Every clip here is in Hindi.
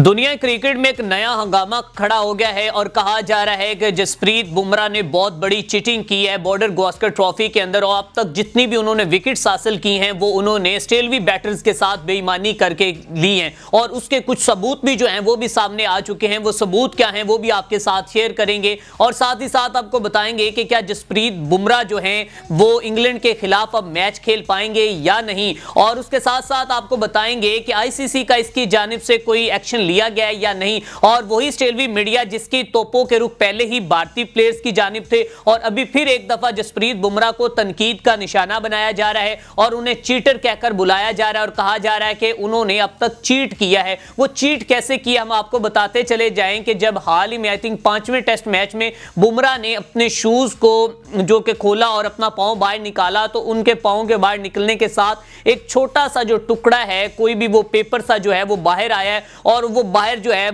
दुनिया क्रिकेट में एक नया हंगामा खड़ा हो गया है और कहा जा रहा है कि जसप्रीत बुमराह ने बहुत बड़ी चीटिंग की है बॉर्डर गावस्कर ट्रॉफी के अंदर और अब तक जितनी भी उन्होंने विकेट्स हासिल की हैं वो उन्होंने स्टेलवी बैटर्स के साथ बेईमानी करके ली हैं और उसके कुछ सबूत भी जो हैं वो भी सामने आ चुके हैं। वो सबूत क्या हैं वो भी आपके साथ शेयर करेंगे और साथ ही साथ आपको बताएंगे कि क्या जसप्रीत बुमराह जो हैं वो इंग्लैंड के खिलाफ अब मैच खेल पाएंगे या नहीं, और उसके साथ साथ आपको बताएंगे कि आईसीसी का इसकी जानिब से कोई एक्शन लिया गया है या नहीं। और वही स्टेलवी मीडिया जिसकी तोपों के रुख पहले ही भारतीय प्लेयर्स की जानिब थे और अभी फिर एक दफा जसप्रीत बुमराह को तनकीद का निशाना बनाया जा रहा है और उन्हें चीटर कहकर बुलाया जा रहा है और कहा जा रहा है कि उन्होंने अब तक चीट किया है। वो चीट कैसे किया हम आपको बताते चले जाएं कि जब हाल ही में आई थिंक 5वें टेस्ट मैच में बुमराह ने अपने शूज को जो कि खोला और अपना पांव बाहर निकाला तो उनके पांव के बाहर निकलने के साथ एक छोटा सा जो टुकड़ा है कोई भी वो पेपर सा जो है वो बाहर आया है और वो बाहर जो है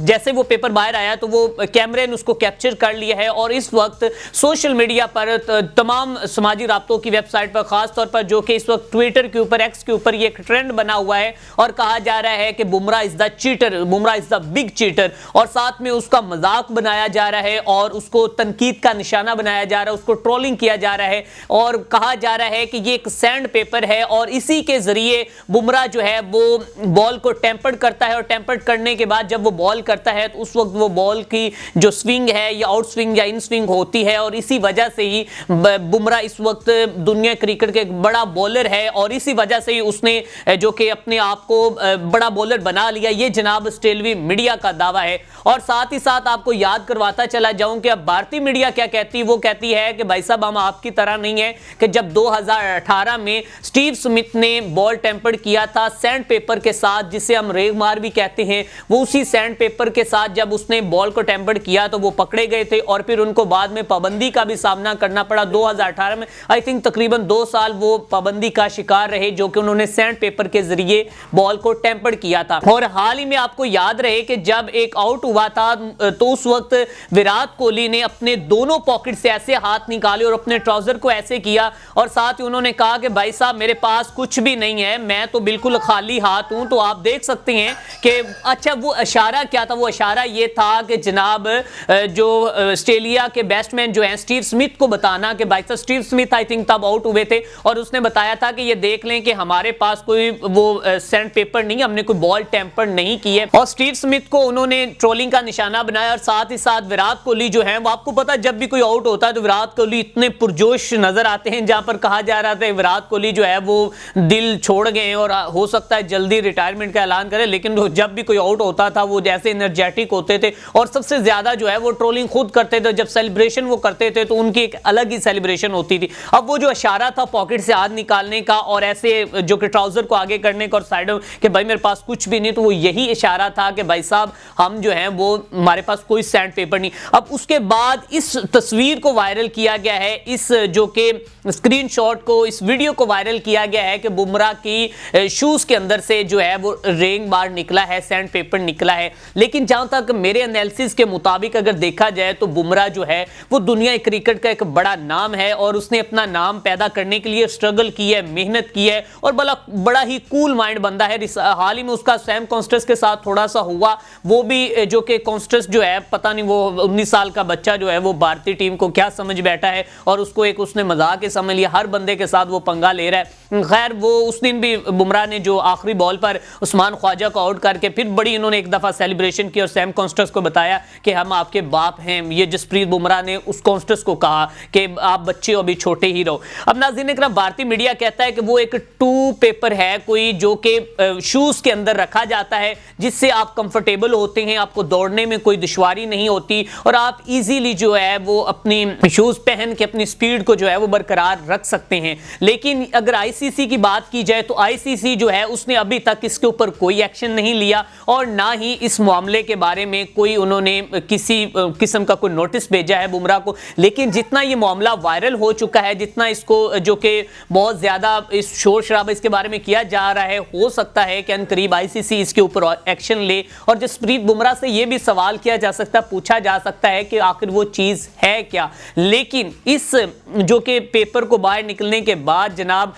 जैसे वो पेपर बाहर आया तो वो कैमरे ने उसको कैप्चर कर लिया है। और इस वक्त सोशल मीडिया पर तमाम समाजी राब्तों की वेबसाइट पर खास तौर पर जो कि इस वक्त ट्विटर के ऊपर एक्स के ऊपर ये एक ट्रेंड बना हुआ है और कहा जा रहा है कि Bumrah is the cheater, Bumrah is the big cheater और साथ में उसका मजाक बनाया जा रहा है और उसको तनकीद का निशाना बनाया जा रहा है, उसको ट्रोलिंग किया जा रहा है और कहा जा रहा है कि ये एक सैंड पेपर है और इसी के जरिए बुमराह जो है वो बॉल को टेम्पर्ड करता है और टेम्पर्ड करने के बाद जब वो बॉल करता है तो उस वक्त वो बॉल की जो स्विंग है या आउट स्विंग या इन स्विंग होती है और इसी वजह से ही बुमराह इस वक्त दुनिया क्रिकेट के एक बड़ा बॉलर है और इसी वजह से ही उसने जो कि अपने आप को बड़ा बॉलर बना लिया, ये जनाब स्टेलवी मीडिया का दावा है। और साथ ही साथ आपको याद करवाता चला जाऊं कि अब भारतीय मीडिया क्या कहती है, वो कहती है कि भाई साहब हम आपकी तरह नहीं है कि जब 2018 में स्टीव स्मिथ ने बॉल टेम्पर्ड किया था सैंड पेपर के साथ जिसे हम रेगमार भी कहते हैं, वो उसी सैंड पेपर के साथ जब उसने बॉल को टेम्पर्ड किया तो वो पकड़े गए थे और फिर उनको बाद में पाबंदी का भी सामना करना पड़ा। 2018 में आई थिंक तकरीबन 2 साल वो पाबंदी का शिकार रहे जो कि उन्होंने सैंड पेपर के जरिए बॉल को टेम्पर्ड किया था। और हाल ही में आपको याद रहे कि जब एक आउट हुआ था तो उस वक्त विराट कोहली ने अपने दोनों पॉकेट से ऐसे हाथ निकाले और अपने ट्राउजर को ऐसे किया और साथ ही उन्होंने कहा कि भाई साहब मेरे पास कुछ भी नहीं है, मैं तो बिल्कुल खाली हाथ हूं। तो आप देख सकते हैं कि अच्छा वो इशारा क्या था, वो इशारा ये था कि जनाब जो ऑस्ट्रेलिया के बैट्समैन जो हैं स्टीव स्मिथ को बताना कि भाई साहब स्टीव स्मिथ आई थिंक तब आउट हुए थे और उसने बताया था कि ये देख लें कि हमारे पास कोई वो सैंड पेपर नहीं, हमने कोई बॉल टेम्पर्ड नहीं की है। और स्टीव स्मिथ को उन्होंने ट्रोलिंग का निशाना बनाया और साथ ही साथ विराट कोहली जो है वो आपको पता जब भी कोई आउट होता है तो विराट कोहली इतने पुरजोश नजर आते हैं, जहां पर कहा जा रहा था विराट कोहली जो है वो दिल छोड़ गए और हो सकता है जल्दी रिटायरमेंट का ऐलान करें, लेकिन जब भी कोई आउट होता था वो जैसे एनर्जेटिक होते थे और सबसे ज्यादा जो है वो ट्रोलिंग खुद करते थे। जब सेलिब्रेशन वो करते थे तो उनकी एक अलग ही सेलिब्रेशन होती थी। अब वो जो इशारा था पॉकेट से हाथ निकालने का और ऐसे जो कि ट्राउजर को आगे करने का और साइड कि भाई मेरे पास कुछ भी नहीं, तो वो यही इशारा था कि भाई साहब हम जो है वो हमारे पास कोई सैंड पेपर नहीं। अब उसके बाद इस तस्वीर को वायरल किया गया है, इस जो कि स्क्रीनशॉट को, इस वीडियो को वायरल किया गया है कि बुमराह की शूज के अंदर से जो है वो रेंग बार निकला है, सैंड पेपर निकला है। लेकिन जहां तक मेरे एनालिसिस के मुताबिक अगर देखा जाए तो बुमराह जो है वो दुनिया क्रिकेट का एक बड़ा नाम है और उसने अपना नाम पैदा करने के लिए स्ट्रगल की है, मेहनत की है और बड़ा ही कूल माइंड बंदा है। हाल ही में उसका सैम कॉन्स्टेंस के साथ थोड़ा सा हुआ, वो भी जो कि कॉन्स्टेंस जो है पता नहीं वो 19 साल का बच्चा जो है वो भारतीय टीम को क्या समझ बैठा है और उसको एक उसने मजाक ही समझ लिया, हर बंदे के साथ वो पंगा ले रहा है। खैर वो उस दिन भी बुमराह ने जो आखिरी बॉल पर उस्मान ख्वाजा को आउट करके फिर बड़ी इन्होंने एक दफा सेलिब्रेशन की और सैम कॉन्स्टेंस को बताया कि हम आपके बाप हैं। ये जसप्रीत बुमराह ने उस कॉन्स्टेंस को कहा कि आप बच्चे हो, अभी छोटे ही रहो। अब नाज़रीन इकराम भारतीय मीडिया कहता है कि वो एक टू पेपर है कोई जो कि शूज के अंदर रखा जाता है जिससे आप कंफर्टेबल होते हैं, आपको दौड़ने में कोई दुश्वारी नहीं होती और आप इजीली जो है वो अपनी शूज पहन के अपनी स्पीड को जो है वो बरकरार रख सकते हैं। लेकिन अगर आईसीसी की बात की जाए तो आईसीसी जो है उसने अभी तक इसके ऊपर कोई एक्शन नहीं लिया और ना ही इस मामले के बारे में कोई उन्होंने किसी किस्म का कोई नोटिस भेजा है बुमराह को। लेकिन जितना ये मामला वायरल हो चुका है, जितना इसको जो कि बहुत ज्यादा इस शोर शराबा इसके बारे में किया जा रहा है, हो सकता है कि अनकरीब आईसीसी इसके ऊपर एक्शन ले और जसप्रीत बुमराह से यह भी सवाल किया जा सकता, पूछा जा सकता है कि आखिर वो चीज है क्या। लेकिन इस जो कि पेपर को बाहर निकलने के बाद जनाब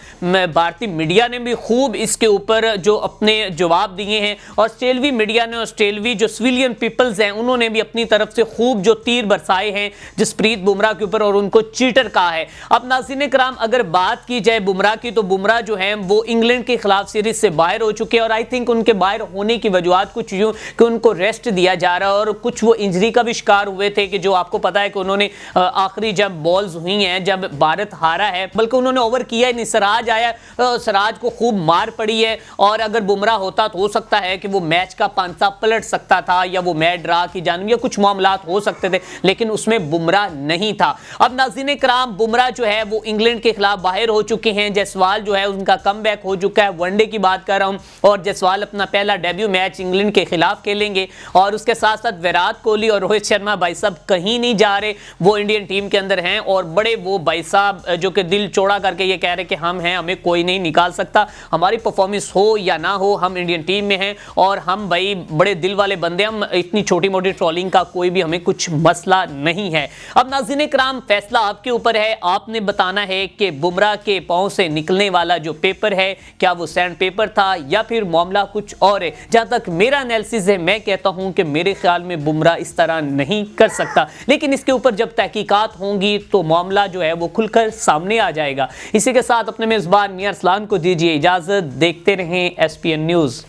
भारतीय मीडिया ने भी खूब इसके ऊपर जो अपने जवाब दिए हैं और ऑस्ट्रेलवी मीडिया ने, ऑस्ट्रेलवी जो सिविलियन पीपल्स हैं, उन्होंने भी अपनी तरफ से खूब जो तीर बरसाए हैं जसप्रीत बुमराह के ऊपर और उनको चीटर कहा है। अब नाज़रीन कराम, अगर बात की जाए बुमराह की, तो बुमराह जो है वो इंग्लैंड के खिलाफ सीरीज से बाहर हो चुके हैं और आई थिंक उनके बाहर होने की वजूहत कुछ यूं कि उनको रेस्ट दिया जा रहा है और कुछ वो इंजरी का भी शिकार हुए थे कि जो आपको पता है कि उन्होंने आखिरी जब बॉल्स हुई हैं, जब भारत हारा है, बल्कि उन्होंने ओवर किया ही नहीं, सिराज आया, सिराज को खूब मार पड़ी है और अगर बुमराह होता तो हो सकता है कि वो मैच का पांसा पलट सकता था या वो मैच ड्रा की जानिब या कुछ मामलात हो सकते थे, लेकिन उसमें बुमराह नहीं था। अब नाज़रीन कराम, बुमराह जो है वो इंग्लैंड के खिलाफ बाहर हो चुके हैं। जायसवाल जो है उनका कमबैक हो चुका है, वनडे की बात कर रहा हूं, और जायसवाल अपना पहला डेब्यू मैच इंग्लैंड के खिलाफ खेलेंगे और उसके साथ साथ विराट कोहली और रोहित शर्मा भाई साहब कहीं नहीं जा रहे, वो इंडियन टीम के अंदर हैं और बड़े वो भाई साहब जो कि दिल चौड़ा करके ये कह रहे कि हम हैं, हमें कोई नहीं निकाल सकता, हमारी परफॉर्मेंस हो या ना हो, हम इंडियन टीम में हैं और हम भाई बड़े दिल वाले बंदे, हम इतनी छोटी मोटी ट्रोलिंग का कोई भी हमें कुछ मसला नहीं है। अब नाज़रीन कराम, फैसला आपके ऊपर है, आपने बताना है कि बुमराह के पांव से निकलने वाला जो पेपर है क्या वो सैंड पेपर था या फिर मामला कुछ और है। जहां तक मेरा एनालिसिस है, मैं कहता हूं कि मेरे ख्याल में बुमराह इस तरह नहीं कर सकता, लेकिन इसके ऊपर जब तहकीकात होंगी तो मामला जो है वो खुलकर सामने आ जाएगा। इसी के साथ अपने मेजबान मियां अरसलान को दीजिए इजाजत। देखते रहें SPN न्यूज़।